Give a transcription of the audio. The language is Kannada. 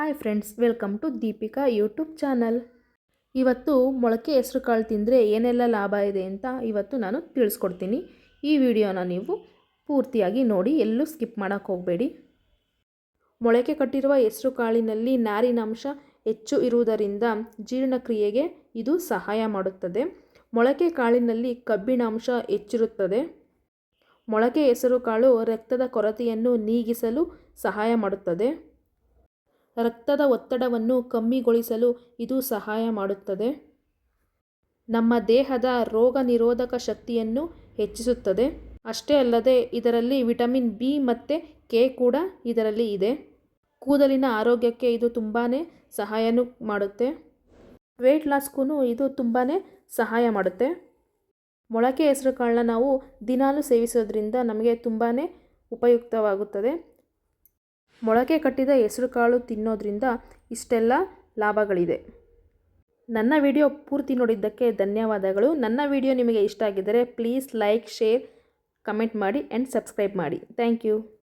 Hi friends, welcome to Deepika YouTube channel. ಇವತ್ತು ಮೊಳಕೆ ಹೆಸರು ಕಾಳು ತಿಂದರೆ ಏನೆಲ್ಲ ಲಾಭ ಇದೆ ಅಂತ ಇವತ್ತು ನಾನು ತಿಳಿಸ್ಕೊಡ್ತೀನಿ. ಈ ವಿಡಿಯೋನ ನೀವು ಪೂರ್ತಿಯಾಗಿ ನೋಡಿ, ಎಲ್ಲೂ ಸ್ಕಿಪ್ ಮಾಡೋಕ್ಕೆ ಹೋಗಬೇಡಿ. ಮೊಳಕೆ ಕಟ್ಟಿರುವ ಹೆಸರು ಕಾಳಿನಲ್ಲಿ ನಾರಿನಾಂಶ ಹೆಚ್ಚು ಇರುವುದರಿಂದ ಜೀರ್ಣಕ್ರಿಯೆಗೆ ಇದು ಸಹಾಯ ಮಾಡುತ್ತದೆ. ಮೊಳಕೆ ಕಾಳಿನಲ್ಲಿ ಕಬ್ಬಿಣಾಂಶ ಹೆಚ್ಚಿರುತ್ತದೆ. ಮೊಳಕೆ ಹೆಸರು ಕಾಳು ರಕ್ತದ ಕೊರತೆಯನ್ನು ನೀಗಿಸಲು ಸಹಾಯ ಮಾಡುತ್ತದೆ. ರಕ್ತದ ಒತ್ತಡವನ್ನು ಕಮ್ಮಿಗೊಳಿಸಲು ಇದು ಸಹಾಯ ಮಾಡುತ್ತದೆ. ನಮ್ಮ ದೇಹದ ರೋಗ ನಿರೋಧಕ ಶಕ್ತಿಯನ್ನು ಹೆಚ್ಚಿಸುತ್ತದೆ. ಅಷ್ಟೇ ಅಲ್ಲದೆ ಇದರಲ್ಲಿ ವಿಟಮಿನ್ ಬಿ ಮತ್ತು ಕೆ ಕೂಡ ಇದರಲ್ಲಿ ಇದೆ. ಕೂದಲಿನ ಆರೋಗ್ಯಕ್ಕೆ ಇದು ತುಂಬಾ ಸಹಾಯನೂ ಮಾಡುತ್ತೆ. ವೆಯ್ಟ್ ಲಾಸ್ಗೂ ಇದು ತುಂಬಾ ಸಹಾಯ ಮಾಡುತ್ತೆ. ಮೊಳಕೆ ಹೆಸರು ಕಾಳನ್ನ ನಾವು ದಿನಾಲೂ ಸೇವಿಸೋದ್ರಿಂದ ನಮಗೆ ತುಂಬಾ ಉಪಯುಕ್ತವಾಗುತ್ತದೆ. ಮೊಳಕೆ ಕಟ್ಟಿದ ಹೆಸರು ಕಾಳು ತಿನ್ನೋದ್ರಿಂದ ಇಷ್ಟೆಲ್ಲ ಲಾಭಗಳಿದೆ. ನನ್ನ ವಿಡಿಯೋ ಪೂರ್ತಿ ನೋಡಿದ್ದಕ್ಕೆ ಧನ್ಯವಾದಗಳು. ನನ್ನ ವಿಡಿಯೋ ನಿಮಗೆ ಇಷ್ಟ ಆಗಿದ್ದರೆ ಪ್ಲೀಸ್ ಲೈಕ್, ಶೇರ್, ಕಮೆಂಟ್ ಮಾಡಿ ಆ್ಯಂಡ್ ಸಬ್ಸ್ಕ್ರೈಬ್ ಮಾಡಿ. Thank you.